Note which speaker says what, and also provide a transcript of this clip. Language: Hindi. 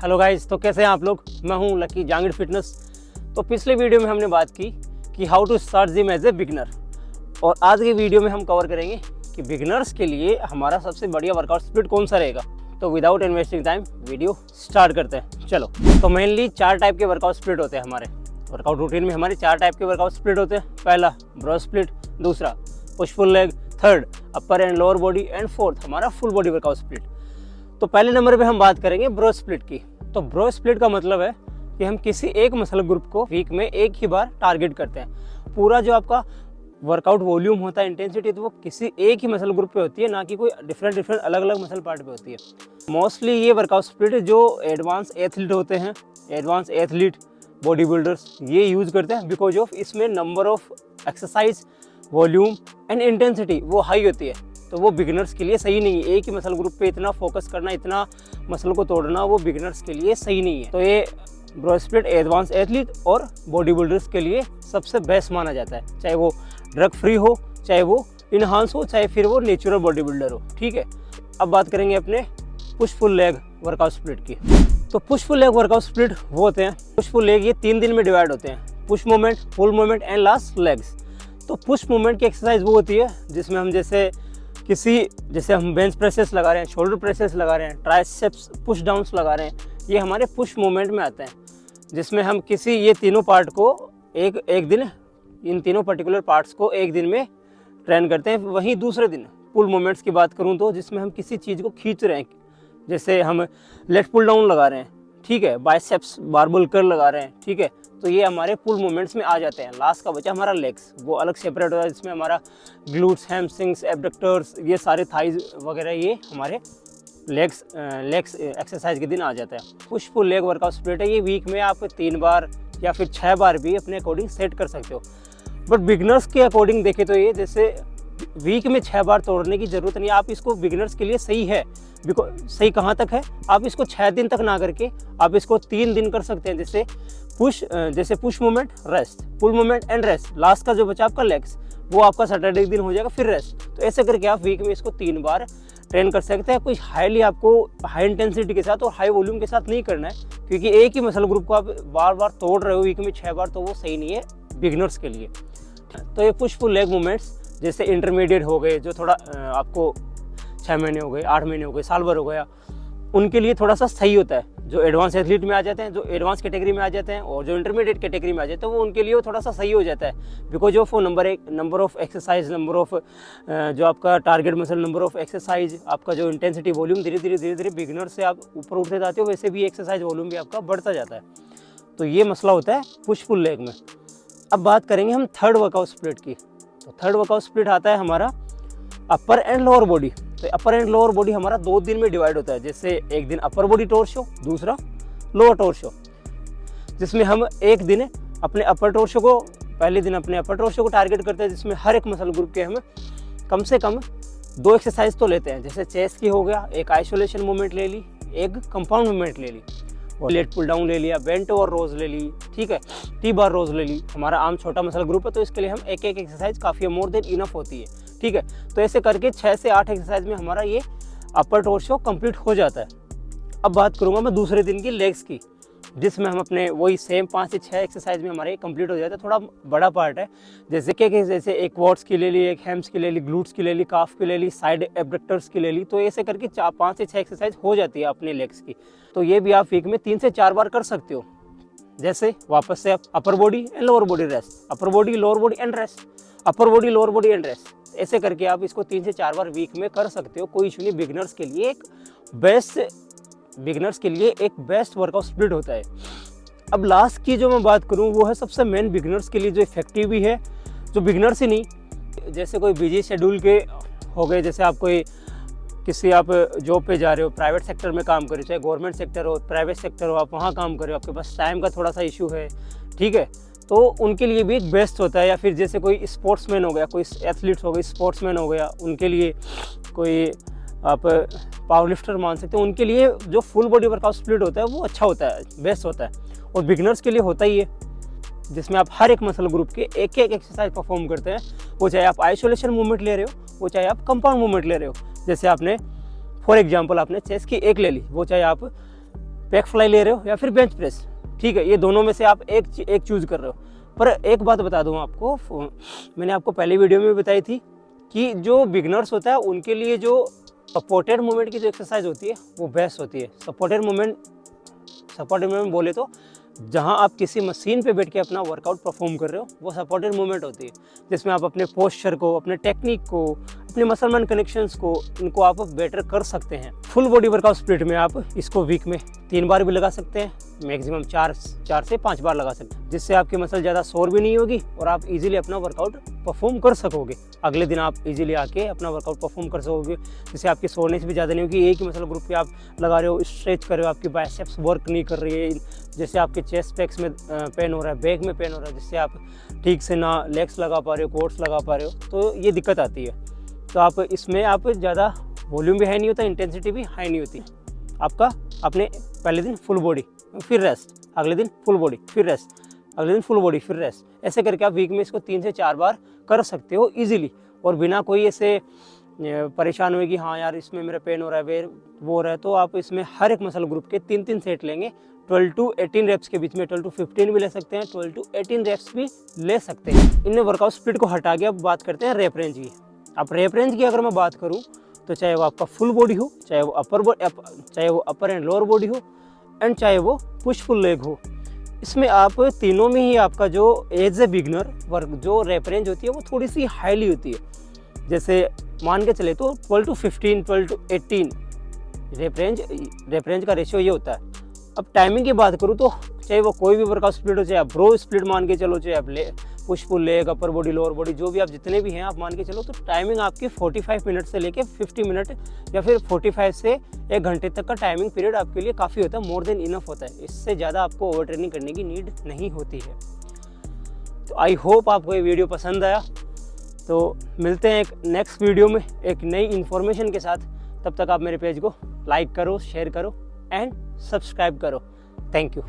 Speaker 1: हेलो गाइस, तो कैसे हैं आप लोग। मैं हूं लकी जांगीर फिटनेस। तो पिछले वीडियो में हमने बात की कि how to start gym as a beginner, और आज के वीडियो में हम कवर करेंगे कि बिगिनर्स के लिए हमारा सबसे बढ़िया वर्कआउट स्प्लिट कौन सा रहेगा। तो without investing time video start करते हैं। चलो, तो मेनली 4 टाइप के वर्कआउट स्प्लिट होते हैं हमारे वर्कआउट रूटीन में। हमारे 4 टाइप के वर्कआउट स्प्लिट होते हैं। पहला ब्रो स्प्लिट, दूसरा push pull leg, third upper and lower body, and fourth हमारा फुल बॉडी वर्कआउट स्प्लिट। तो पहले नंबर पे हम बात करेंगे ब्रो स्प्लिट की। तो ब्रो स्प्लिट का मतलब है कि हम किसी एक मसल ग्रुप को वीक में एक ही बार टारगेट करते हैं। पूरा जो आपका वर्कआउट वॉल्यूम होता है, इंटेंसिटी, तो वो किसी एक ही मसल ग्रुप पे होती है, ना कि कोई डिफरेंट अलग अलग मसल पार्ट पे होती है। मोस्टली ये वर्कआउट स्प्लिट जो एडवांस एथलीट होते हैं, एडवांस एथलीट बॉडी बिल्डर्स, ये यूज करते हैं, बिकॉज ऑफ इसमें number of exercise, volume and intensity वो हाई होती है। तो वो बिगिनर्स के लिए सही नहीं है। एक ही मसल ग्रुप पे इतना फोकस करना, इतना मसल को तोड़ना, वो बिगिनर्स के लिए सही नहीं है। तो ये ब्रो स्प्लिट एडवांस एथलीट और बॉडी बिल्डर्स के लिए सबसे बेस्ट माना जाता है, चाहे वो ड्रग फ्री हो, चाहे वो इनहांस हो, चाहे फिर वो नेचुरल बॉडी बिल्डर हो। ठीक है, अब बात करेंगे अपने push pull leg workout split की। तो push pull leg workout split वो होते हैं, पुश पुल लेग ये 3 दिन में डिवाइड होते हैं। Push movement, pull movement and last legs. तो पुश मूवमेंट की एक्सरसाइज वो होती है जिसमें हम जैसे हम बेंच प्रेसेस लगा रहे हैं, शोल्डर प्रेसेस लगा रहे हैं, ट्राइसेप्स पुश डाउन्स लगा रहे हैं, ये हमारे पुश मूवमेंट में आते हैं, जिसमें हम ये तीनों पार्ट को एक दिन, इन तीनों पर्टिकुलर पार्ट्स को एक दिन में ट्रेन करते हैं। वहीं दूसरे दिन पुल मूवमेंट्स की बात करूं तो जिसमें हम किसी चीज़ को खींच रहे हैं, जैसे हम लेग पुल डाउन लगा रहे हैं, ठीक है, बाइसेप्स बारबल कर्ल लगा रहे हैं, ठीक है, तो ये हमारे पुल मूवमेंट्स में आ जाते हैं। लास्ट का बचा हमारा लेग्स, वो अलग सेपरेट होता है, जिसमें हमारा ग्लूट्स, हैमस्ट्रिंग्स, एब्डक्टर्स, ये सारे थाइज वगैरह ये हमारे लेग्स एक्सरसाइज के दिन आ जाता है। Push pull leg workout split है, ये वीक में आप 3 बार या फिर 6 बार भी अपने अकॉर्डिंग सेट कर सकते हो। बट बिगिनर्स के अकॉर्डिंग देखें तो ये जैसे वीक में 6 बार तोड़ने की ज़रूरत नहीं है। आप इसको बिगिनर्स के लिए सही है, सही कहाँ तक है, आप इसको 6 दिन तक ना करके आप इसको 3 दिन कर सकते हैं। जैसे push movement, rest, pull movement and rest, last का जो बचा आपका लेग्स, वो आपका सैटरडे के दिन हो जाएगा, फिर रेस्ट। तो ऐसे करके आप वीक में इसको 3 बार ट्रेन कर सकते हैं। कोई आपको हाई इंटेंसिटी के साथ और हाई वॉल्यूम के साथ नहीं करना है, क्योंकि एक ही मसल ग्रुप को आप बार बार तोड़ रहे हो वीक में 6 बार, तो वो सही नहीं है बिगिनर्स के लिए। तो ये पुश पुल लेग मूवमेंट्स जैसे इंटरमीडिएट हो गए, जो थोड़ा आपको 6 महीने हो गए, 8 महीने हो गए, साल भर हो गया, उनके लिए थोड़ा सा सही होता है। जो एडवांस एथलीट में आ जाते हैं, जो एडवांस कैटेगरी में आ जाते हैं, और जो इंटरमीडिएट कैटेगरी में आ जाते हैं, वो उनके लिए वो थोड़ा सा सही हो जाता है, because of number of exercise, number of जो आपका target muscle, number of exercise, आपका जो इंटेंसिटी वॉल्यूम धीरे धीरे बिगिनर से आप ऊपर उठते जाते हो, वैसे भी एक्सरसाइज वॉल्यूम भी आपका बढ़ता जाता है। तो ये मसला होता है पुश पुल लेग में। अब बात करेंगे हम थर्ड वर्कआउट स्प्लिट की। तो थर्ड वर्कआउट स्प्लिट आता है हमारा अपर एंड लोअर बॉडी। तो अपर एंड लोअर बॉडी हमारा 2 दिन में डिवाइड होता है। जैसे एक दिन अपर बॉडी टोर्सो, दूसरा लोअर टोर्सो, जिसमें हम एक दिन अपने अपर टोर्सो को, पहले दिन अपने अपर टोर्सो को टारगेट करते हैं, जिसमें हर एक मसल ग्रुप के हम कम से कम 2 एक्सरसाइज तो लेते हैं। जैसे चेस्ट की हो गया, एक आइसोलेशन मूवमेंट ले ली, एक कंपाउंड मूवमेंट ले ली, और लेट पुल डाउन ले लिया, बेंट ओवर रोज ले ली, ठीक है, टी बार रोज ले ली। हमारा आम छोटा मसल ग्रुप है, तो इसके लिए हम एक एक्सरसाइज काफ़ी मोर देन इनफ होती है, ठीक है। तो ऐसे करके 6 से 8 एक्सरसाइज में हमारा ये अपर टोर्सो कंप्लीट हो जाता है। अब बात करूँगा मैं दूसरे दिन की लेग्स की, जिसमें हम अपने वही सेम 5 से 6 एक्सरसाइज में हमारे कंप्लीट हो जाता है। थोड़ा बड़ा पार्ट है, जैसे एक क्वाड्स की ले ली, एक हैम्स की ले ली, ग्लूट्स की ले ली, काफ की ले ली, साइड एब्डक्टर्स की ले ली। तो ऐसे करके 5 से 6 एक्सरसाइज हो जाती है अपने लेग्स की। तो ये भी आप वीक में 3 से 4 बार कर सकते हो। जैसे वापस से आप upper body and lower body rest, upper body lower body and rest, upper body lower body and rest. ऐसे करके आप इसको 3 से 4 बार वीक में कर सकते हो, कोई इशू नहीं। बिगिनर्स के लिए एक बेस्ट वर्कआउट स्प्लिट होता है। अब लास्ट की जो मैं बात करूं, वो है सबसे मेन बिगिनर्स के लिए जो इफेक्टिव भी है, जो बिगिनर्स ही नहीं, जैसे कोई बिजी शेड्यूल के हो गए, जैसे आप आप जॉब पे जा रहे हो, प्राइवेट सेक्टर में काम कर रहे हो, चाहे गवर्नमेंट सेक्टर हो, प्राइवेट सेक्टर हो, आप वहाँ काम कर रहे हो, आपके पास टाइम का थोड़ा सा इशू है, ठीक है, तो उनके लिए भी एक बेस्ट होता है। या फिर जैसे कोई स्पोर्ट्समैन हो गया, कोई एथलीट हो गई, स्पोर्ट्समैन हो गया, उनके लिए कोई आप पावर लिफ्टर मान सकते हो, उनके लिए जो फुल बॉडी वर्कआउट स्प्लिट होता है वो अच्छा होता है, बेस्ट होता है। और बिगिनर्स के लिए होता ही है, जिसमें आप हर एक मसल ग्रुप के एक एक्सरसाइज परफॉर्म करते हैं, वो चाहे आप आइसोलेशन मूवमेंट ले रहे हो, वो चाहे आप कंपाउंड मूवमेंट ले रहे हो। जैसे आपने फॉर एग्जांपल आपने चेस्ट की एक ले ली, वो चाहे आप बैक फ्लाई ले रहे हो या फिर बेंच प्रेस, ठीक है, ये दोनों में से आप एक चूज़ कर रहे हो। पर एक बात बता दूं आपको, मैंने आपको पहले वीडियो में बताई थी कि जो बिगनर्स होता है उनके लिए जो सपोर्टेड मूवमेंट की जो एक्सरसाइज होती है वो बेस्ट होती है। सपोर्टेड मूवमेंट बोले तो जहां आप किसी मशीन पे बैठ के अपना वर्कआउट परफॉर्म कर रहे हो वो सपोर्टेड मूवमेंट होती है, जिसमें आप अपने पोस्चर को, अपने टेक्निक को, अपने मसलमान कनेक्शंस को, इनको आप बेटर कर सकते हैं। फुल बॉडी वर्कआउट स्प्लिट में आप इसको वीक में 3 बार भी लगा सकते हैं, मैक्सिमम 4 से 5 बार लगा सकते हैं, जिससे आपकी मसल ज़्यादा सोर भी नहीं होगी और आप इजीली अपना वर्कआउट परफॉर्म कर सकोगे। अगले दिन आप इजीली आके अपना वर्कआउट परफॉर्म कर सकोगे, जिससे आपकी सोरनेस भी ज़्यादा नहीं होगी। एक ही मसल ग्रुप पे आप लगा रहे हो, स्ट्रेच कर रहे हो, आपकी बाइसेप्स वर्क नहीं कर रही है, जैसे आपके चेस्ट पैक्स में पेन हो रहा है, बैक में पेन हो रहा है, जिससे आप ठीक से ना लेग्स लगा पा रहे हो, कोर्स लगा पा रहे हो, तो ये दिक्कत आती है। तो आप इसमें आप ज़्यादा वॉल्यूम भी हाई नहीं होता, इंटेंसिटी भी हाई नहीं होती। आपका आपने पहले दिन फुल बॉडी फिर रेस्ट, अगले दिन फुल बॉडी फिर रेस्ट, अगले दिन फुल बॉडी फिर रेस्ट, ऐसे करके आप वीक में इसको 3 से 4 बार कर सकते हो इजीली, और बिना कोई ऐसे परेशान हुए कि हाँ यार इसमें मेरा पेन हो रहा है, वो हो रहा है। तो आप इसमें हर एक मसल ग्रुप के 3-3 सेट लेंगे, 12 to 18 रेप्स के बीच में, 12 to 15 भी ले सकते हैं, 12 to 18 रेप्स भी ले सकते हैं। इनमें वर्कआउट स्प्लिट को हटा के अब बात करते हैं रेप रेंज की। अब रेप रेंज की अगर मैं बात करूँ तो चाहे वो आपका फुल बॉडी हो, चाहे वो अपर एंड लोअर बॉडी हो, एंड चाहे वो पुश फुल लेग हो, इसमें आप तीनों में ही आपका जो एज ए बिगनर वर्क जो रेप रेंज होती है वो थोड़ी सी हाईली होती है। जैसे मान के चले तो 12 to 15, 12 to 18 रेप रेंज का रेशियो ये होता है। अब टाइमिंग की बात करूँ तो चाहे वो कोई भी वर्कआउट स्प्लिट हो, चाहे आप ब्रो स्प्लिट मान के चलो, चाहे आप push pull leg, upper body, lower body, जो भी आप जितने भी हैं आप मान के चलो, तो टाइमिंग आपकी 45 मिनट से लेके 50 मिनट या फिर 45 से 1 घंटे तक का टाइमिंग पीरियड आपके लिए काफ़ी होता है, मोर देन इनफ होता है। इससे ज़्यादा आपको ओवर ट्रेनिंग करने की नीड नहीं होती है। तो आई होप आपको ये वीडियो पसंद आया। तो मिलते हैं एक नेक्स्ट वीडियो में एक नई इन्फॉर्मेशन के साथ। तब तक आप मेरे पेज को लाइक करो, शेयर करो एंड सब्सक्राइब करो। Thank you.